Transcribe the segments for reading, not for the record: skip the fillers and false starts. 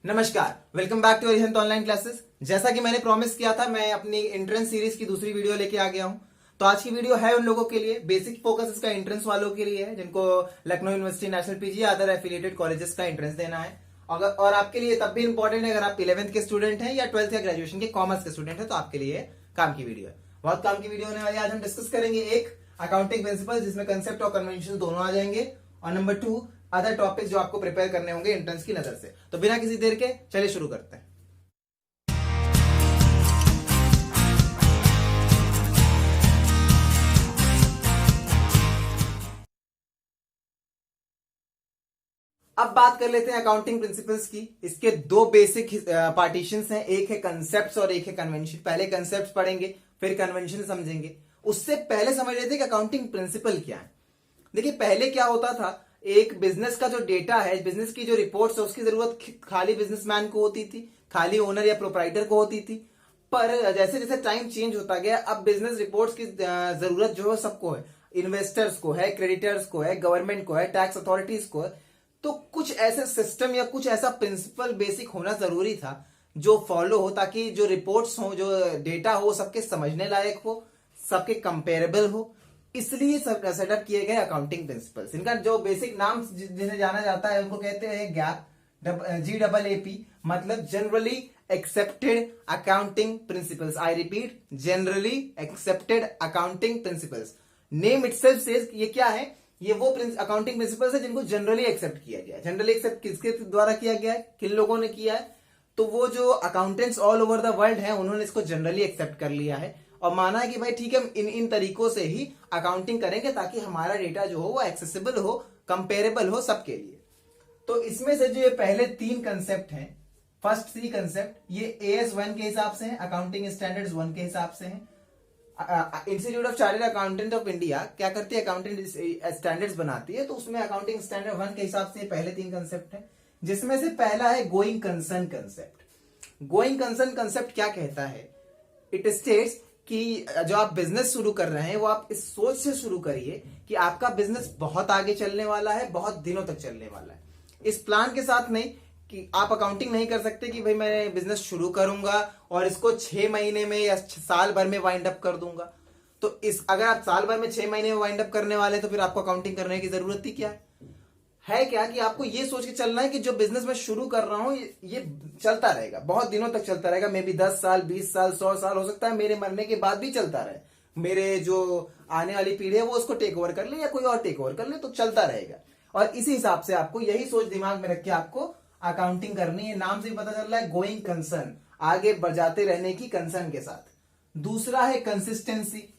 नमस्कार, welcome back to Arihant online classes. जैसा कि मैंने प्रॉमिस किया था, मैं अपनी एंट्रेंस सीरीज की दूसरी वीडियो लेके आ गया हूं। तो आज की वीडियो है उन लोगों के लिए, बेसिक फोकस इसका एंट्रेंस वालों के लिए है जिनको लखनऊ यूनिवर्सिटी, नेशनल पीजी या अदर एफिलिएटेड कॉलेजेस का एंट्रेंस देना है। और आपके लिए तब भी इंपॉर्टेंट है अगर आप 11th के स्टूडेंट हैं या 12th या ग्रेजुएशन के कॉमर्स के स्टूडेंट हैं, तो आपके लिए काम की वीडियो है। बहुत काम की वीडियो होने वाली है। आज हम डिस्कस करेंगे एक अकाउंटिंग प्रिंसिपल जिसमें कंसेप्ट और कन्वेंशन दोनों आ जाएंगे, और नंबर 2 अदर टॉपिक्स जो आपको प्रिपेयर करने होंगे एंट्रेंस की नजर से। तो बिना किसी देर के चलिए शुरू करते हैं। अब बात कर लेते हैं अकाउंटिंग प्रिंसिपल्स की। इसके दो बेसिक पार्टीशंस हैं, एक है कंसेप्ट्स और एक है कन्वेंशन। पहले कंसेप्ट्स पढ़ेंगे, फिर कन्वेंशन समझेंगे। उससे पहले समझ लेते हैं कि अकाउंटिंग प्रिंसिपल क्या है। देखिए, पहले क्या होता था, एक बिजनेस का जो डेटा है, बिजनेस की जो रिपोर्ट्स है, उसकी जरूरत खाली बिजनेसमैन को होती थी, खाली ओनर या प्रोप्राइटर को होती थी। पर जैसे जैसे टाइम चेंज होता गया, अब बिजनेस रिपोर्ट्स की जरूरत जो है सबको है। इन्वेस्टर्स को है, क्रेडिटर्स को है, गवर्नमेंट को है, टैक्स अथॉरिटीज को है। तो कुछ ऐसे सिस्टम या कुछ ऐसा प्रिंसिपल बेसिक होना जरूरी था जो फॉलो हो, ताकि जो रिपोर्ट्स हो, जो डेटा हो, सबके समझने लायक हो, सबके कंपेरेबल हो। इसलिए सेटअप किए गए अकाउंटिंग प्रिंसिपल्स। इनका जो बेसिक नाम जिन्हें जाना जाता है उनको कहते हैं गैप, GAAP, मतलब generally accepted accounting principles. I repeat, generally accepted accounting principles. Name itself says ये क्या है, ये वो अकाउंटिंग प्रिंसिपल्स है जिनको जनरली एक्सेप्ट किया गया है। जनरली एक्सेप्ट किसके द्वारा किया गया है, किन लोगों ने किया है? तो वो जो accountants all over the world हैं, उन्होंने इसको जनरली एक्सेप्ट कर लिया है और माना है कि भाई ठीक है, हम इन इन तरीकों से ही अकाउंटिंग करेंगे ताकि हमारा डेटा जो हो वो एक्सेसिबल हो, कंपेरेबल हो सबके लिए। तो इसमें से जो ये पहले 3 कंसेप्ट हैं, फर्स्ट 3 कंसेप्ट, ये AS1 के हिसाब से है, अकाउंटिंग स्टैंडर्ड्स 1 के हिसाब से है। Institute of chartered accountant of India क्या करती है, अकाउंटिंग स्टैंडर्ड्स बनाती है, तो उसमें अकाउंटिंग स्टैंडर्ड 1 के हिसाब से पहले 3 कंसेप्ट है, जिसमें से पहला है going concern concept. Going concern concept क्या कहता है? इट स्टेट्स कि जो आप बिजनेस शुरू कर रहे हैं वो आप इस सोच से शुरू करिए कि आपका बिजनेस बहुत आगे चलने वाला है, बहुत दिनों तक चलने वाला है। इस प्लान के साथ नहीं कि आप अकाउंटिंग नहीं कर सकते कि भाई मैं बिजनेस शुरू करूंगा और इसको 6 महीने में या साल भर में वाइंड अप कर दूंगा। तो अगर आप साल भर में 6 महीने में वाइंड अप करने वाले तो फिर आपको अकाउंटिंग करने की जरूरत ही क्या है क्या कि आपको ये सोच के चलना है कि जो बिजनेस मैं शुरू कर रहा हूं ये चलता रहेगा, बहुत दिनों तक चलता रहेगा। मे बी 10 साल, 20 साल, 100 साल, हो सकता है मेरे मरने के बाद भी चलता रहे। मेरे जो आने वाली पीढ़ी है वो उसको टेक ओवर कर ले या कोई और टेक ओवर कर ले, तो चलता रहेगा। और इसी हिसाब से आपको यही सोच दिमाग में रख के आपको अकाउंटिंग करनी है। नाम से भी पता चल रहा है गोइंग कंसर्न, आगे बढ़ जाते रहने की कंसर्न के साथ। दूसरा है कंसिस्टेंसी।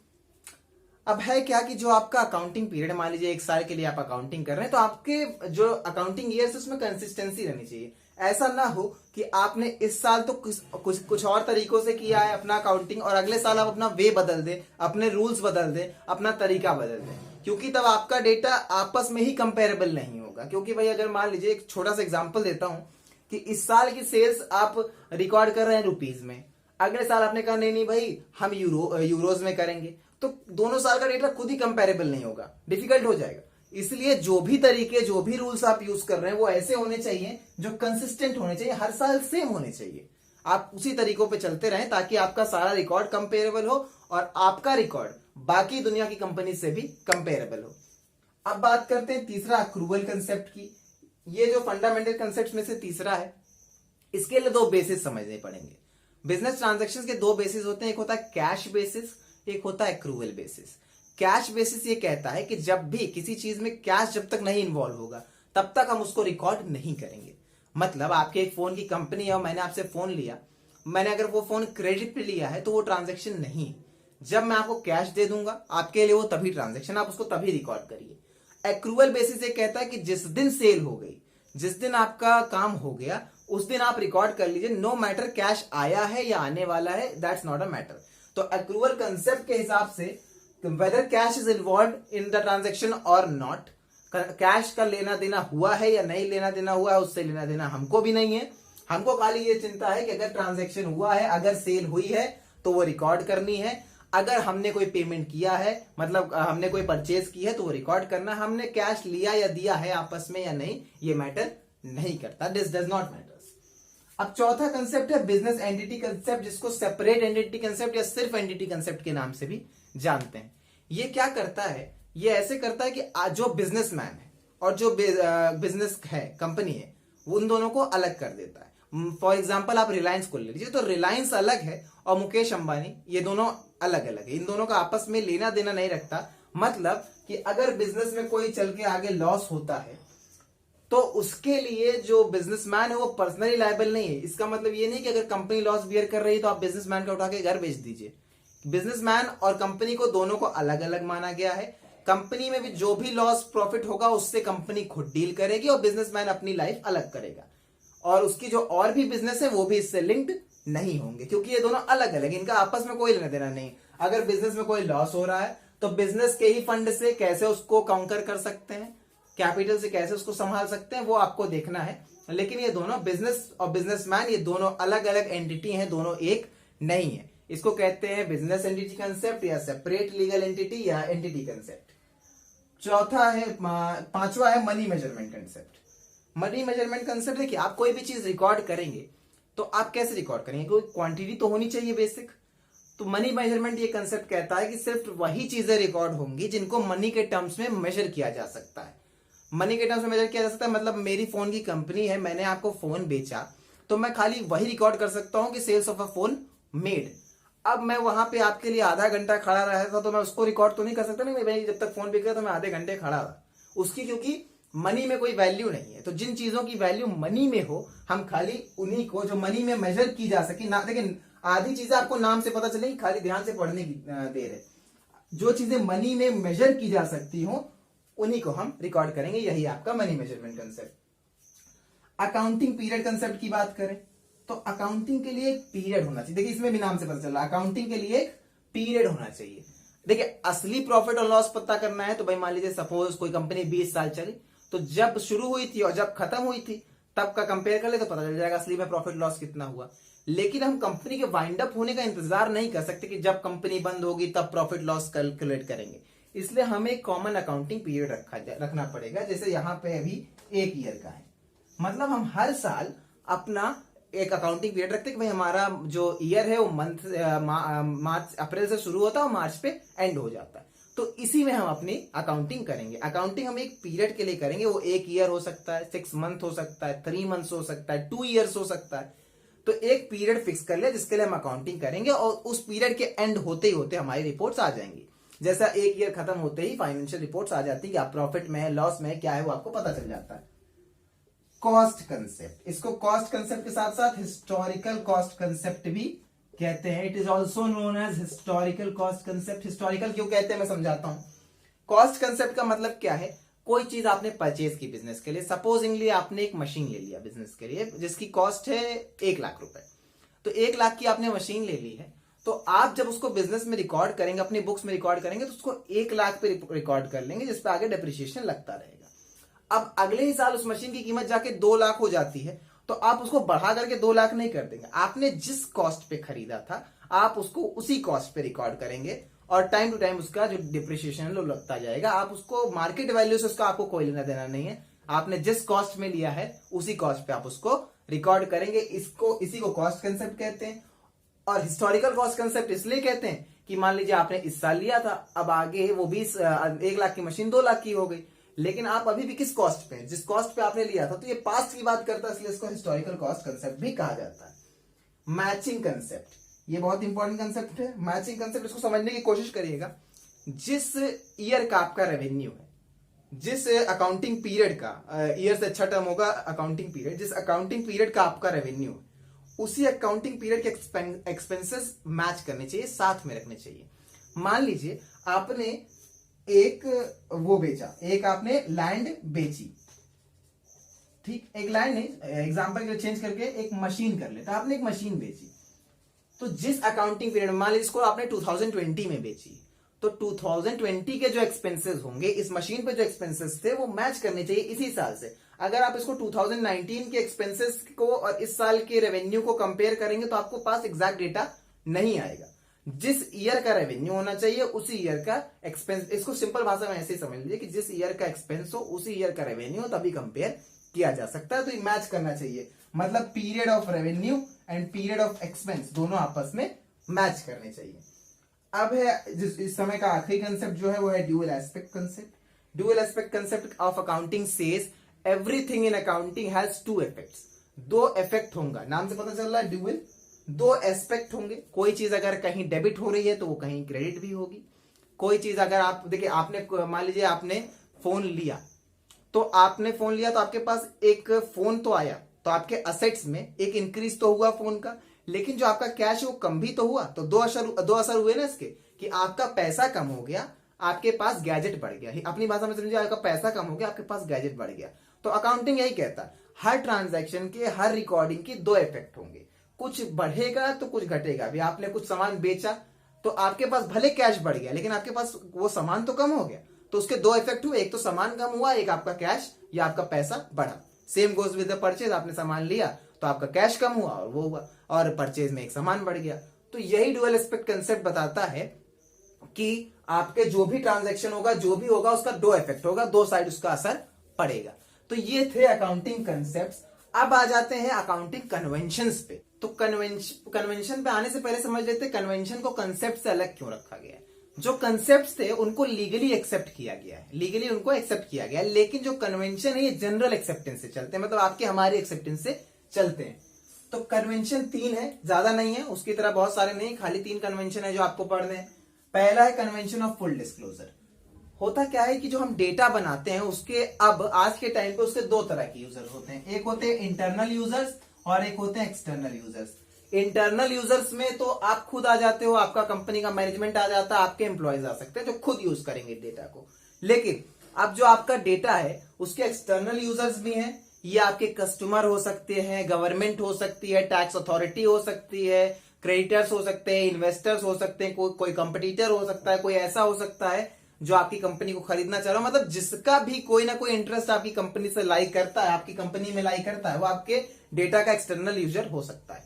अब है क्या कि जो आपका अकाउंटिंग पीरियड, मान लीजिए 1 साल के लिए आप अकाउंटिंग कर रहे हैं, तो आपके जो अकाउंटिंग ईयर है उसमें कंसिस्टेंसी रहनी चाहिए। ऐसा ना हो कि आपने इस साल तो कुछ और तरीकों से किया है अपना अकाउंटिंग, और अगले साल आप अपना वे बदल दे, अपने रूल्स बदल दे, अपना तरीका बदल दे, क्योंकि तब आपका डेटा आपस में ही कंपेरेबल नहीं होगा। क्योंकि भाई अगर मान लीजिए, एक छोटा सा एग्जांपल देता हूं कि इस साल की सेल्स आप रिकॉर्ड कर रहे हैं रुपीज में, अगले साल आपने कहा नहीं नहीं भाई हम यूरोज में करेंगे, तो दोनों साल का डेटा खुद ही कंपेरेबल नहीं होगा, डिफिकल्ट हो जाएगा। इसलिए जो भी तरीके, जो भी रूल्स आप यूज कर रहे हैं वो ऐसे होने चाहिए जो कंसिस्टेंट होने चाहिए, हर साल सेम होने चाहिए। आप उसी तरीकों पे चलते रहें ताकि आपका सारा रिकॉर्ड कंपेरेबल हो और आपका रिकॉर्ड बाकी दुनिया की कंपनी से भी कंपेरेबल हो। अब बात करते हैं तीसरा, अक्रूवल कंसेप्ट की। ये जो फंडामेंटल कंसेप्ट में से तीसरा है, इसके लिए 2 बेसिस समझने पड़ेंगे। बिजनेस ट्रांजेक्शन के 2 बेसिस होते हैं, एक होता है कैश बेसिस, एक होता है एक्रूवल बेसिस। कैश बेसिस ये कहता है कि जब भी किसी चीज में कैश जब तक नहीं इन्वॉल्व होगा तब तक हम उसको रिकॉर्ड नहीं करेंगे। मतलब आपके एक फोन की कंपनी है और मैंने आपसे फोन लिया, मैंने अगर वो फोन क्रेडिट पे लिया है तो वो ट्रांजेक्शन नहीं। जब मैं आपको कैश दे दूंगा आपके लिए वो तभी ट्रांजेक्शन, आप उसको तभी रिकॉर्ड करिए। एक्रूवल बेसिस ये कहता है कि जिस दिन सेल हो गई, जिस दिन आपका काम हो गया, उस दिन आप रिकॉर्ड कर लीजिए, नो मैटर कैश आया है या आने वाला है, दैट्स नॉट अ मैटर। तो अक्रूवल कंसेप्ट के हिसाब से whether cash is involve in the transaction और नॉट, कैश का लेना देना हुआ है या नहीं लेना देना हुआ है, उससे लेना देना हमको भी नहीं है। हमको खाली ये चिंता है कि अगर ट्रांजेक्शन हुआ है, अगर सेल हुई है तो वो रिकॉर्ड करनी है, अगर हमने कोई पेमेंट किया है, मतलब हमने कोई परचेज की है तो वो रिकॉर्ड करना, हमने कैश लिया या दिया है आपस में या नहीं, ये मैटर नहीं करता, दिस डज नॉट मैटर्स। अब चौथा कंसेप्ट है बिजनेस एंटिटी कंसेप्ट, जिसको सेपरेट एंटिटी कंसेप्ट या सिर्फ एंटिटी कंसेप्ट के नाम से भी जानते हैं। ये क्या करता है, ये ऐसे करता है कि जो बिजनेसमैन है और जो बिजनेस है, कंपनी है, उन दोनों को अलग कर देता है। फॉर एग्जाम्पल आप रिलायंस को ले लीजिए, तो रिलायंस अलग है और मुकेश अंबानी, ये दोनों अलग अलग है, इन दोनों का आपस में लेना देना नहीं रखता। मतलब कि अगर बिजनेस में कोई चल के आगे लॉस होता है तो उसके लिए जो बिजनेसमैन है वो पर्सनली लायबल नहीं है। इसका मतलब ये नहीं कि अगर कंपनी लॉस बियर कर रही है तो आप बिजनेसमैन का उठा के घर बेच दीजिए। बिजनेसमैन और कंपनी को दोनों को अलग अलग माना गया है। कंपनी में भी जो भी लॉस प्रॉफिट होगा उससे कंपनी खुद डील करेगी और बिजनेसमैन अपनी लाइफ अलग करेगा, और उसकी जो और भी बिजनेस है वो भी इससे लिंक्ड नहीं होंगे, क्योंकि ये दोनों अलग अलग, इनका आपस में कोई लेना देना नहीं। अगर बिजनेस में कोई लॉस हो रहा है तो बिजनेस के ही फंड से कैसे उसको काउंटर कर सकते हैं, कैपिटल से कैसे उसको संभाल सकते हैं, वो आपको देखना है। लेकिन ये दोनों बिजनेस और बिजनेसमैन, ये दोनों अलग अलग एंटिटी हैं, दोनों एक नहीं है। इसको कहते हैं बिजनेस एंटिटी कंसेप्ट या सेपरेट लीगल एंटिटी या एंटिटी कंसेप्ट। चौथा है, पांचवा है money measurement concept. Money measurement concept देखिए, आप कोई भी चीज रिकॉर्ड करेंगे तो आप कैसे रिकॉर्ड करेंगे, कोई क्वांटिटी तो होनी चाहिए बेसिक। तो मनी मेजरमेंट ये कंसेप्ट कहता है कि सिर्फ वही चीजें रिकॉर्ड होंगी जिनको मनी के टर्म्स में मेजर किया जा सकता है। मनी के टर्म्स में मेजर किया जा सकता है मतलब मेरी फोन की कंपनी है, मैंने आपको फोन बेचा, तो मैं खाली वही रिकॉर्ड कर सकता हूं कि sales of a phone made. अब मैं वहां पे आपके लिए आधा घंटा खड़ा रहा था तो मैं उसको रिकॉर्ड तो नहीं कर सकता ना भाई जब तक फोन बिक रहा तो मैं आधे घंटे खड़ा रहा उसकी, क्योंकि मनी में कोई वैल्यू नहीं है। तो जिन चीजों की वैल्यू मनी में हो हम खाली उन्हीं को, जो मनी में मेजर की जा सके ना, लेकिन आधी चीजें आपको नाम से पता चलेगी, खाली ध्यान से पढ़ने की देर है। जो चीजें मनी में मेजर की जा सकती हो उन्हीं को हम रिकॉर्ड करेंगे, यही आपका money measurement concept. Accounting period concept की बात करें तो अकाउंटिंग के लिए एक पीरियड होना चाहिए। देखिए इसमें भी नाम से पता चला, अकाउंटिंग के लिए एक पीरियड होना चाहिए। देखिए असली प्रॉफिट और लॉस पता करना है तो भाई मान लीजिए सपोज कोई कंपनी 20 साल चली, तो जब शुरू हुई थी और जब खत्म हुई थी तब का कंपेयर कर ले तो पता चल जाएगा असली में प्रॉफिट लॉस कितना हुआ। लेकिन हम कंपनी के वाइंड अप होने का इंतजार नहीं कर सकते कि जब कंपनी बंद होगी तब प्रॉफिट लॉस कैलकुलेट करेंगे, इसलिए हमें एक कॉमन अकाउंटिंग पीरियड रखना पड़ेगा। जैसे यहां पे अभी 1 ईयर का है, मतलब हम हर साल अपना एक अकाउंटिंग पीरियड रखते हैं कि भाई हमारा जो ईयर है वो मार्च अप्रैल से शुरू होता है और मार्च पे एंड हो जाता है, तो इसी में हम अपनी अकाउंटिंग करेंगे। अकाउंटिंग हम एक पीरियड के लिए करेंगे, वो 1 ईयर हो सकता है, 6 मंथ हो सकता है, 3 मंथ्स हो सकता है, 2 ईयर्स हो सकता है। तो एक पीरियड फिक्स कर ले जिसके लिए हम अकाउंटिंग करेंगे और उस पीरियड के एंड होते ही होते हमारी रिपोर्ट्स आ जाएंगी। जैसा 1 ईयर खत्म होते ही फाइनेंशियल रिपोर्ट्स आ जाती है कि आप प्रॉफिट में है, लॉस में है, क्या है वो आपको पता चल जाता है। कॉस्ट कंसेप्ट, इसको कॉस्ट कंसेप्ट के साथ साथ हिस्टोरिकल कॉस्ट कंसेप्ट भी कहते हैं। It is also known as historical cost concept. Historical क्यों कहते हैं मैं समझाता हूं। कॉस्ट कंसेप्ट का मतलब क्या है, कोई चीज आपने परचेज की बिजनेस के लिए, सपोजिंगली आपने एक मशीन ले लिया बिजनेस के लिए जिसकी कॉस्ट है 1 लाख रुपए, तो 1 लाख की आपने मशीन ले ली है, तो आप जब उसको बिजनेस में रिकॉर्ड करेंगे, अपनी बुक्स में रिकॉर्ड करेंगे तो उसको 1 लाख पे रिकॉर्ड कर लेंगे जिसपे आगे डेप्रिसिएशन लगता रहेगा। अब अगले ही साल उस मशीन की कीमत जाके 2 लाख हो जाती है तो आप उसको बढ़ा करके 2 लाख नहीं कर देंगे, आपने जिस कॉस्ट पे खरीदा था आप उसको उसी कॉस्ट पे रिकॉर्ड करेंगे और टाइम टू टाइम उसका जो डिप्रिसिएशन है वो लगता जाएगा। आप उसको मार्केट वैल्यू से उसका आपको कोई लेना देना नहीं है, आपने जिस कॉस्ट में लिया है उसी कॉस्ट पे आप उसको रिकॉर्ड करेंगे। इसी को कॉस्ट कंसेप्ट कहते हैं। और हिस्टोरिकल कॉस्ट कंसेप्ट इसलिए कहते हैं कि मान लीजिए आपने इस साल लिया था, अब आगे वो 1 लाख की मशीन 2 लाख की हो गई, लेकिन आप अभी भी किस कॉस्ट पे, जिस कॉस्ट पे आपने लिया था, तो ये पास्ट की बात करता है, इसलिए इसको हिस्टोरिकल कॉस्ट कंसेप्ट भी कहा जाता है। मैचिंग कंसेप्ट, ये बहुत इंपॉर्टेंट कंसेप्ट है। मैचिंग कंसेप्ट, इसको समझने की कोशिश करिएगा। जिस ईयर का आपका रेवेन्यू है, जिस अकाउंटिंग पीरियड का, ईयर से अच्छा टर्म होगा अकाउंटिंग पीरियड, जिस अकाउंटिंग पीरियड का आपका रेवेन्यू है उसी अकाउंटिंग पीरियड के एक्सपेंसेस मैच करने चाहिए, साथ में रखने चाहिए। मान लीजिए आपने एक वो बेचा, एक आपने लैंड बेची, ठीक, एक लैंड नहीं, एग्जांपल के लिए चेंज करके एक मशीन कर लेते, आपने एक मशीन बेची, तो जिस अकाउंटिंग पीरियड मान लीजिए इसको आपने 2020 में बेची, तो 2020 के जो एक्सपेंसेस होंगे इस मशीन पे जो एक्सपेंसेस थे वो मैच करने चाहिए इसी साल से। अगर आप इसको 2019 के एक्सपेंसेस को और इस साल के रेवेन्यू को कंपेयर करेंगे तो आपको पास एग्जैक्ट डेटा नहीं आएगा। जिस ईयर का रेवेन्यू होना चाहिए उसी ईयर का एक्सपेंस, इसको सिंपल भाषा में ऐसे ही समझ लीजिए कि जिस ईयर का एक्सपेंस हो उसी ईयर का रेवेन्यू हो, तभी कंपेयर किया जा सकता है। तो ये मैच करना चाहिए। मतलब period of revenue and period of expense दोनों आपस में मैच करने चाहिए। अब है इस समय का आखिरी कंसेप्ट जो है वो है dual aspect concept. Dual aspect concept of accounting says everything in accounting has two effects. दो इफेक्ट होगा, नाम से पता चल रहा है ड्यूअल, दो एस्पेक्ट होंगे। कोई चीज अगर कहीं डेबिट हो रही है तो वो कहीं क्रेडिट भी होगी। कोई चीज अगर आप देखिए, आपने मान लीजिए आपने फोन लिया, तो आपने फोन लिया तो आपके पास एक फोन तो आया, तो आपके असेट्स में एक इंक्रीज तो हुआ फोन का, लेकिन जो आपका कैश है वो कम भी तो हुआ। तो दो असर हुए ना इसके, कि आपका पैसा कम हो गया, आपके पास गैजेट बढ़ गया। अपनी भाषा में समझिए, आपका पैसा कम हो गया, आपके पास गैजेट बढ़ गया। तो अकाउंटिंग यही कहता है, हर ट्रांजैक्शन के, हर रिकॉर्डिंग के दो इफेक्ट होंगे, कुछ बढ़ेगा तो कुछ घटेगा। अभी आपने कुछ सामान बेचा तो आपके पास भले कैश बढ़ गया, लेकिन आपके पास वो सामान तो कम हो गया। तो उसके दो इफेक्ट हुए, एक तो सामान कम हुआ, एक आपका कैश या आपका पैसा बढ़ा। Same goes with the purchase, आपने सामान लिया तो आपका कैश कम हुआ और वो हुआ, और परचेज में एक सामान बढ़ गया। तो यही डुअल एस्पेक्ट कंसेप्ट बताता है कि आपके जो भी ट्रांजैक्शन होगा, जो भी होगा, उसका दो इफेक्ट होगा, दो साइड उसका असर पड़ेगा। तो ये थे अकाउंटिंग कंसेप्ट्स। अब आ जाते हैं अकाउंटिंग कन्वेंशंस पे। तो कन्वेंशन पे आने से पहले समझ लेते हैं कन्वेंशन को कंसेप्ट से अलग क्यों रखा गया है। जो कंसेप्ट थे उनको लीगली एक्सेप्ट किया गया है, लीगली उनको एक्सेप्ट किया गया है, लेकिन जो कन्वेंशन है ये जनरल एक्सेप्टेंस से चलते हैं, मतलब आपके हमारे एक्सेप्टेंस से चलते हैं। तो कन्वेंशन 3 है, ज्यादा नहीं है, उसकी तरह बहुत सारे नहीं, खाली 3 कन्वेंशन है जो आपको पढ़ने हैं। पहला है कन्वेंशन ऑफ फुल डिस्क्लोजर। होता क्या है कि जो हम डेटा बनाते हैं उसके, अब आज के टाइम पे उसके दो तरह के यूजर होते हैं, एक होते हैं इंटरनल यूजर्स और एक होते हैं एक्सटर्नल यूजर्स। इंटरनल यूजर्स में तो आप खुद आ जाते हो, आपका कंपनी का मैनेजमेंट आ जाता है, आपके एम्प्लॉयज आ सकते हैं जो खुद यूज करेंगे डेटा को। लेकिन अब जो आपका डेटा है उसके एक्सटर्नल यूजर्स भी हैं, ये आपके कस्टमर हो सकते हैं, गवर्नमेंट हो सकती है, टैक्स अथॉरिटी हो सकती है, क्रेडिटर्स हो सकते हैं, इन्वेस्टर्स हो सकते हैं, कोई कंपटीटर हो सकता है, कोई ऐसा हो सकता है जो आपकी कंपनी को खरीदना चाह रहा हो, मतलब जिसका भी कोई ना कोई इंटरेस्ट आपकी कंपनी से लाई करता है, आपकी कंपनी में लाई करता है, वो आपके डेटा का एक्सटर्नल यूजर हो सकता है।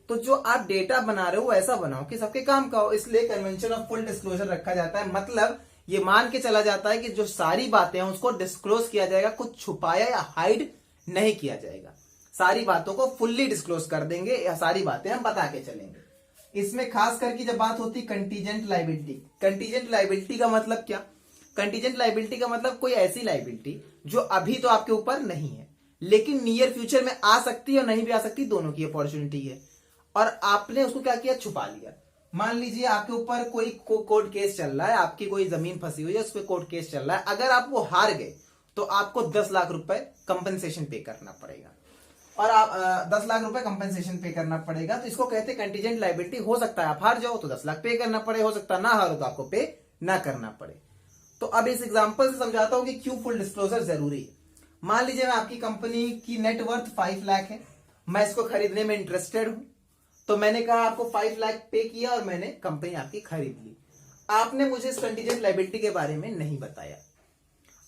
तो जो आप डेटा बना रहे हो वो ऐसा बनाओ कि सबके काम का हो, इसलिए कन्वेंशन ऑफ फुल डिस्क्लोजर रखा जाता है। मतलब ये मान के चला जाता है कि जो सारी बातें हैं उसको डिस्क्लोज किया जाएगा, कुछ छुपाया या हाइड नहीं किया जाएगा, सारी बातों को फुल्ली डिस्क्लोज कर देंगे, या सारी बातें हम बता के चलेंगे। इसमें खास करके जब बात होती है कंटीजेंट लायबिलिटी। कंटीजेंट लायबिलिटी का मतलब क्या? कंटीजेंट लायबिलिटी का मतलब कोई ऐसी लायबिलिटी जो अभी तो आपके ऊपर नहीं है, लेकिन नियर फ्यूचर में आ सकती है और नहीं भी आ सकती, दोनों की अपॉर्चुनिटी है, और आपने उसको क्या किया, छुपा लिया। मान लीजिए आपके ऊपर कोई कोर्ट केस चल रहा है, आपकी कोई जमीन फंसी हुई है, उस पर कोर्ट केस चल रहा है, अगर आप वो हार गए तो आपको 10 लाख रुपए कंपनसेशन पे करना पड़ेगा, और आप 10 लाख रुपए कंपनसेशन पे करना पड़ेगा। तो इसको कहते हैं कंटीजेंट लायबिलिटी। हो सकता है आप हार जाओ तो 10 लाख पे करना पड़े, हो सकता है ना हारो तो आपको पे ना करना पड़े। तो अब इस एग्जांपल से समझाता हूं कि क्यों फुल डिस्क्लोजर जरूरी है। मान लीजिए मैं आपकी कंपनी की नेटवर्थ 5 लाख है, मैं इसको खरीदने में इंटरेस्टेड हूं, तो मैंने कहा आपको 5 लाख पे किया और मैंने कंपनी आपकी खरीद ली। आपने मुझे इस कंटीजेंट लायबिलिटी के बारे में नहीं बताया।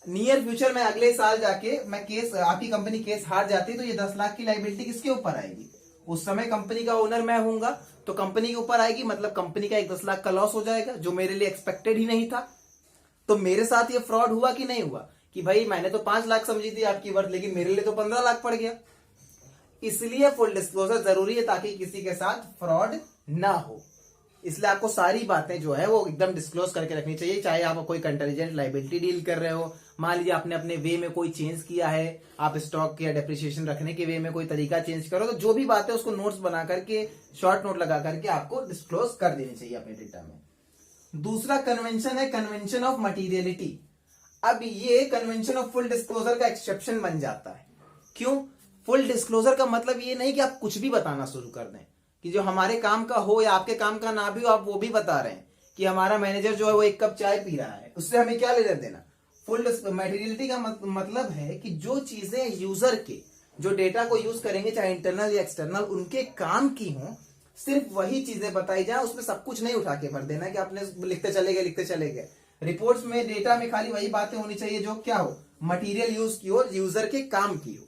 नियर फ्यूचर में अगले साल जाके मैं केस, आपकी कंपनी केस हार जाती, तो ये 10 लाख की लायबिलिटी किसके ऊपर आएगी? उस समय कंपनी का ओनर मैं हूंगा, तो कंपनी के ऊपर आएगी, मतलब कंपनी का एक 10 लाख का लॉस हो जाएगा जो मेरे लिए एक्सपेक्टेड ही नहीं था। तो मेरे साथ ये फ्रॉड हुआ कि नहीं हुआ, कि भाई मैंने तो 5 लाख समझी थी आपकी वर्थ, लेकिन मेरे लिए तो 15 लाख पड़ गया। इसलिए फुल डिस्क्लोजर जरूरी है ताकि किसी के साथ फ्रॉड ना हो। इसलिए आपको सारी बातें जो है वो एकदम डिस्क्लोज करके रखनी चाहिए, चाहे आप कोई कंटीजेंट लायबिलिटी डील कर रहे हो। मान लीजिए आपने अपने वे में कोई चेंज किया है, आप स्टॉक या डेप्रिसिएशन रखने के वे में कोई तरीका चेंज करो, तो जो भी बात है उसको नोट्स बना करके, शॉर्ट नोट लगा करके आपको डिस्क्लोज कर देनी चाहिए अपने डेटा में। दूसरा कन्वेंशन है कन्वेंशन ऑफ मटीरियलिटी। अब ये कन्वेंशन ऑफ फुल डिस्क्लोजर का एक्सेप्शन बन जाता है। क्यों? फुल डिस्क्लोजर का मतलब ये नहीं कि आप कुछ भी बताना शुरू कर दें, कि जो हमारे काम का हो या आपके काम का ना भी हो, आप वो भी बता रहे हैं कि हमारा मैनेजर जो है वो 1 कप चाय पी रहा है, उससे हमें क्या लेना देना। फुल मटेरियलिटी का मतलब है कि जो चीजें यूजर के, जो डेटा को यूज करेंगे, चाहे इंटरनल या एक्सटर्नल, उनके काम की हो, सिर्फ वही चीजें बताई जाए। उसमें सब कुछ नहीं उठा के भर देना कि आपने लिखते चले गए। रिपोर्ट्स में, डेटा में खाली वही बातें होनी चाहिए जो क्या हो, मटीरियल यूज की हो, यूजर के काम की हो।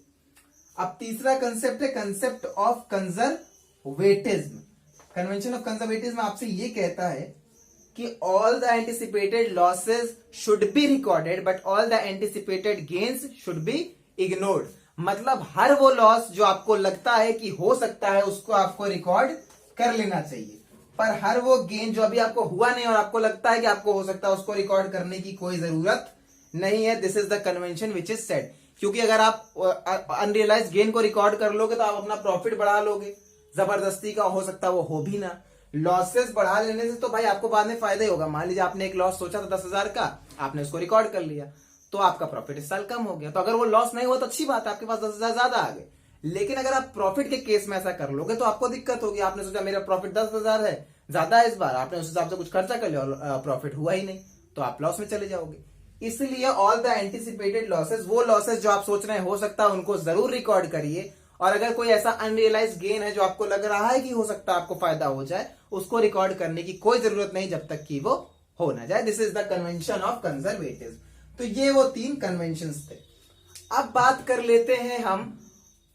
अब तीसरा कंसेप्ट है concept of conservatism. Convention of conservatism आपसे ये कहता है कि all the anticipated losses should be recorded but all the anticipated gains should be ignored. मतलब हर वो लॉस जो आपको लगता है कि हो सकता है उसको आपको रिकॉर्ड कर लेना चाहिए, पर हर वो गेन जो अभी आपको हुआ नहीं और आपको लगता है कि आपको हो सकता है उसको रिकॉर्ड करने की कोई जरूरत नहीं है। This is the convention which is set. क्योंकि अगर आप अनरियलाइज गेन को रिकॉर्ड कर लोगे तो आप अपना प्रॉफिट बढ़ा लोगे, जबरदस्ती का हो सकता है वो हो भी ना। लॉसेस बढ़ा लेने से तो भाई आपको बाद में फायदा ही होगा। मान लीजिए आपने एक लॉस सोचा था 10,000 का, आपने उसको रिकॉर्ड कर लिया तो आपका प्रॉफिट इस साल कम हो गया। तो अगर वो लॉस नहीं हुआ तो अच्छी बात है, आपके पास 10,000 ज्यादा आ गए। लेकिन अगर आप प्रॉफिट के केस में ऐसा कर लोगे तो आपको दिक्कत होगी। आपने सोचा मेरा प्रॉफिट 10,000 है, ज्यादा है इस बार, आपने उस हिसाब से कुछ खर्चा कर लिया और प्रॉफिट हुआ ही नहीं, तो आप लॉस में चले जाओगे। इसलिए ऑल द एंटिसिपेटेड लॉसेस, वो लॉसेस जो आप सोच रहे हैं हो सकता है, उनको जरूर रिकॉर्ड करिए। और अगर कोई ऐसा अनरियलाइज गेन है जो आपको लग रहा है कि हो सकता है आपको फायदा हो जाए, उसको रिकॉर्ड करने की कोई जरूरत नहीं जब तक कि वो हो ना जाए। This is the convention of conservative. तो ये वो 3 कन्वेंशन थे। अब बात कर लेते हैं हम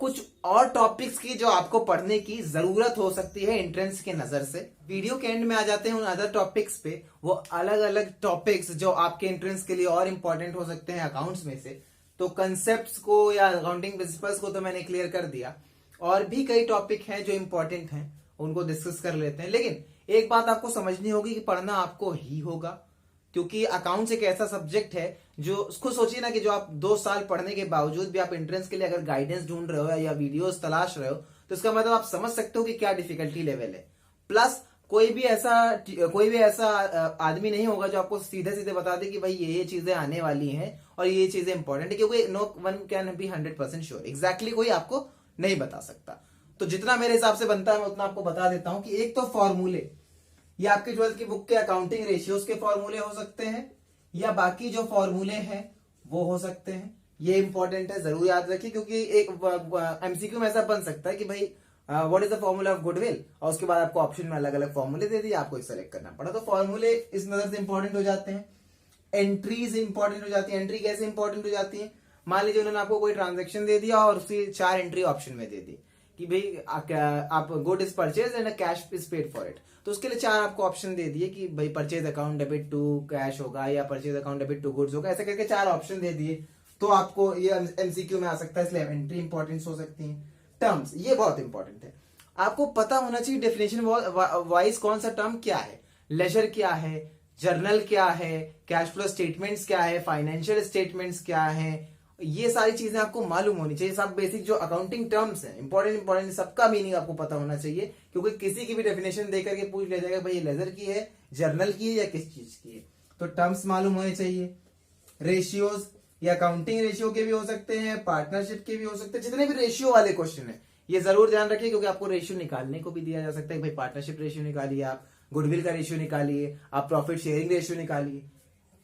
कुछ और टॉपिक्स की जो आपको पढ़ने की जरूरत हो सकती है एंट्रेंस के नजर से। वीडियो के एंड में आ जाते हैं उन अदर टॉपिक्स पे, वो अलग अलग टॉपिक्स जो आपके एंट्रेंस के लिए और इंपॉर्टेंट हो सकते हैं अकाउंट्स में से। तो कंसेप्ट्स को या अकाउंटिंग प्रिंसिपल्स को तो मैंने क्लियर कर दिया, और भी कई टॉपिक हैं जो इंपॉर्टेंट हैं, उनको डिस्कस कर लेते हैं। लेकिन एक बात आपको समझनी होगी कि पढ़ना आपको ही होगा, क्योंकि अकाउंट्स एक ऐसा सब्जेक्ट है जो, खुद सोचिए ना कि जो आप 2 साल पढ़ने के बावजूद भी आप एंट्रेंस के लिए अगर गाइडेंस ढूंढ रहे हो या वीडियोस तलाश रहे हो, तो इसका मतलब आप समझ सकते हो कि क्या डिफिकल्टी लेवल है। प्लस कोई भी ऐसा आदमी नहीं होगा जो आपको सीधे सीधे बता दे कि भाई ये चीजें आने वाली हैं और ये चीजें इंपॉर्टेंट है, क्योंकि no one can be 100% sure. Exactly कोई आपको नहीं बता सकता। तो जितना मेरे हिसाब से बनता है मैं उतना आपको बता देता हूं कि एक तो फॉर्मूले, ये आपके 12th की बुक के अकाउंटिंग रेशियोज के फॉर्मूले हो सकते हैं, या बाकी जो फॉर्मूले हैं वो हो सकते हैं। ये इंपॉर्टेंट है, जरूर याद रखिए, क्योंकि एक एमसीक्यू में ऐसा बन सकता है कि भाई what is the formula of goodwill, और उसके बाद आपको ऑप्शन में अलग अलग फॉर्मूले दे दिए, आपको सेलेक्ट करना पड़ा। तो फॉर्मूले इस नजर से इंपॉर्टेंट हो जाते हैं। एंट्रीज इंपॉर्टेंट हो जाती है। एंट्री कैसे इंपॉर्टेंट हो जाती है? मान लीजिए उन्होंने आपको कोई ट्रांजेक्शन दे दिया और उसकी 4 एंट्री ऑप्शन में दे दी कि भाई आप good is purchase and cash is paid for it, तो उसके लिए 4 आपको ऑप्शन दे दिए कि भाई purchase account debit to cash होगा या purchase account debit to goods होगा, ऐसे करके 4 ऑप्शन दे दिए। तो आपको ये एमसीक्यू में आ सकता है, इसलिए एंट्री इंपॉर्टेंस हो सकती है। टर्म्स, ये बहुत इंपॉर्टेंट है, आपको पता होना चाहिए डेफिनेशन वाइज कौन सा टर्म क्या है। लेजर क्या है, जर्नल क्या है, कैश फ्लो स्टेटमेंट्स क्या है, फाइनेंशियल स्टेटमेंट्स क्या है, ये सारी चीजें आपको मालूम होनी चाहिए। सब बेसिक जो अकाउंटिंग टर्म्स हैं इंपॉर्टेंट सबका मीनिंग आपको पता होना चाहिए, क्योंकि किसी की भी डेफिनेशन देकर के पूछ लिया जाएगा भाई ये लेजर की है, जर्नल की है या किस चीज की है। तो टर्म्स मालूम होने चाहिए। रेशियोज, ये अकाउंटिंग रेशियो के भी हो सकते हैं, पार्टनरशिप के भी हो सकते हैं, जितने भी रेशियो वाले क्वेश्चन है ये जरूर ध्यान रखिए, क्योंकि आपको रेशियो निकालने को भी दिया जा सकता है। भाई पार्टनरशिप रेशियो निकालिए, आप गुडविल का रेशियो निकालिए, आप प्रॉफिट शेयरिंग रेशियो निकालिए,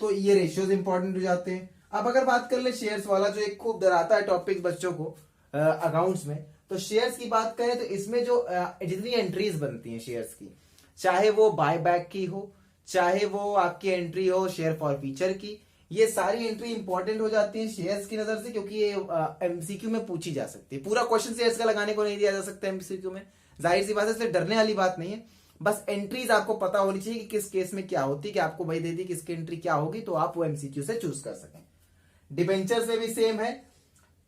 तो ये रेशियोज इंपॉर्टेंट हो जाते हैं। अब अगर बात कर ले शेयर्स वाला, जो एक खूब डराता है टॉपिक बच्चों को अकाउंट्स में, तो शेयर्स की बात करें तो इसमें जो जितनी एंट्रीज बनती हैं शेयर्स की, चाहे वो बाय बैक की हो, चाहे वो आपकी एंट्री हो शेयर फॉर फीचर की, ये सारी एंट्री इंपॉर्टेंट हो जाती है शेयर्स की नजर से, क्योंकि ये एमसीक्यू में पूछी जा सकती है। पूरा क्वेश्चन शेयर्स का लगाने को नहीं दिया जा सकता एमसीक्यू में, जाहिर सी बात है, इससे डरने वाली बात नहीं है। बस एंट्रीज आपको पता होनी चाहिए कि किस केस में क्या होती है, कि आपको भाई दे दी किसकी एंट्री क्या होगी, तो आप वो एमसीक्यू से चूज कर सकें। डिबेंचर से भी सेम है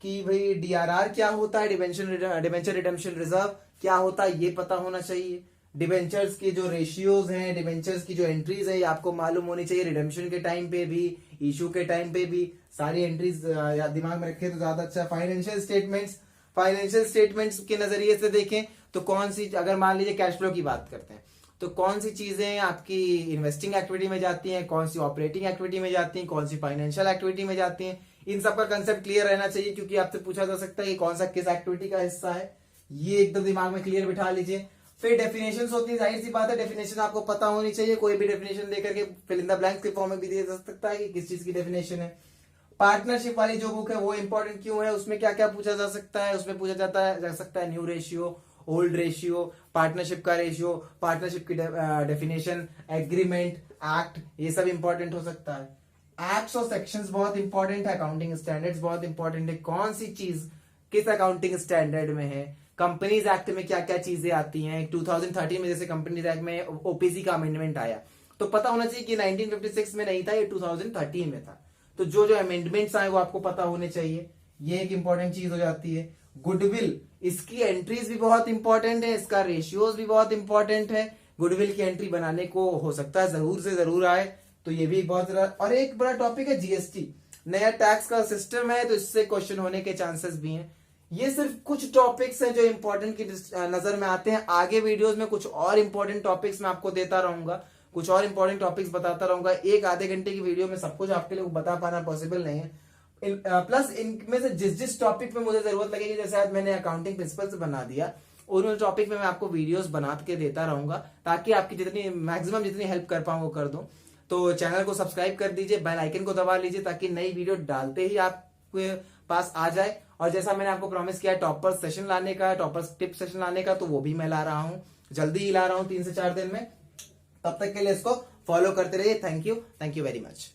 कि भाई डीआरआर क्या होता है, डिबेंचर रिडेम्पशन रिजर्व क्या होता है, ये पता होना चाहिए। डिबेंचर्स की जो रेशियोज हैं, डिबेंचर्स की जो एंट्रीज है, ये आपको मालूम होनी चाहिए। रिडेम्पशन के टाइम पे भी, इशू के टाइम पे भी सारी एंट्रीज दिमाग में रखें तो ज्यादा अच्छा। फाइनेंशियल स्टेटमेंट्स के नजरिए से देखें तो कौन सी, अगर मान लीजिए कैश फ्लो की बात करते हैं, तो कौन सी चीजें आपकी इन्वेस्टिंग एक्टिविटी में जाती हैं, कौन सी ऑपरेटिंग एक्टिविटी में जाती हैं, कौन सी फाइनेंशियल एक्टिविटी में जाती हैं, इन सब का कंसेप्ट क्लियर रहना चाहिए, क्योंकि आपसे पूछा जा सकता है कि कौन सा किस एक्टिविटी का हिस्सा है, ये एकदम दिमाग में क्लियर बिठा लीजिए। फिर डेफिनेशन होती है, जाहिर सी बात है डेफिनेशन आपको पता होनी चाहिए। कोई भी डेफिनेशन देकर के फिल इन द ब्लैंक्स के फॉर्म में भी दिया जा सकता है कि किस चीज की डेफिनेशन है। पार्टनरशिप वाली जो बुक है वो इंपॉर्टेंट क्यों है, उसमें क्या क्या पूछा जा सकता है, उसमें पूछा जा सकता है new ratio, old ratio, partnership का रेशियो, पार्टनरशिप की डेफिनेशन, एग्रीमेंट, एक्ट, ये सब इंपॉर्टेंट हो सकता है। एक्ट्स और सेक्शंस बहुत इंपॉर्टेंट है, अकाउंटिंग स्टैंडर्ड्स बहुत इंपॉर्टेंट है, कौन सी चीज किस अकाउंटिंग स्टैंडर्ड में है। कंपनीज एक्ट में क्या क्या चीजें आती हैं, 2013 में जैसे कंपनीज एक्ट में ओपीसी का अमेंडमेंट आया, तो पता होना चाहिए कि 1956 में नहीं था, ये 2013 में था। तो जो जो अमेंडमेंट्स आए वो आपको पता होने चाहिए। ये एक इंपॉर्टेंट चीज हो जाती है। गुडविल, इसकी एंट्रीज भी बहुत इंपॉर्टेंट है, इसका रेशियोज भी बहुत इंपॉर्टेंट है। गुडविल की एंट्री बनाने को हो सकता है जरूर से जरूर आए, तो ये भी बहुत जरा। और एक बड़ा टॉपिक है जीएसटी, नया टैक्स का सिस्टम है, तो इससे क्वेश्चन होने के चांसेस भी हैं। ये सिर्फ कुछ टॉपिक्स हैं जो इंपॉर्टेंट की नजर में आते हैं। आगे वीडियोस में कुछ और इंपॉर्टेंट टॉपिक्स मैं आपको देता रहूंगा, कुछ और इंपॉर्टेंट टॉपिक्स बताता रहूंगा। एक आधे घंटे की वीडियो में सब कुछ आपके लिए बता पाना पॉसिबल नहीं है। प्लस इनमें से जिस जिस टॉपिक पे मुझे जरूरत लगेगी, जैसे आज मैंने अकाउंटिंग प्रिंसिपल्स बना दिया, उन टॉपिक में मैं आपको वीडियोस बना के देता रहूंगा, ताकि आपकी जितनी मैक्सिमम जितनी हेल्प कर पाऊं वो कर दूं। तो चैनल को सब्सक्राइब कर दीजिए, बेल आइकन को दबा लीजिए, ताकि नई वीडियो डालते ही आपके पास आ जाए। और जैसा मैंने आपको प्रॉमिस किया टॉपर सेशन लाने का, टॉपर टिप सेशन लाने का, तो वो भी मैं ला रहा हूं, जल्दी ही ला रहा हूं, 3 से 4 दिन में। तब तक के लिए इसको फॉलो करते रहिए। Thank you very much.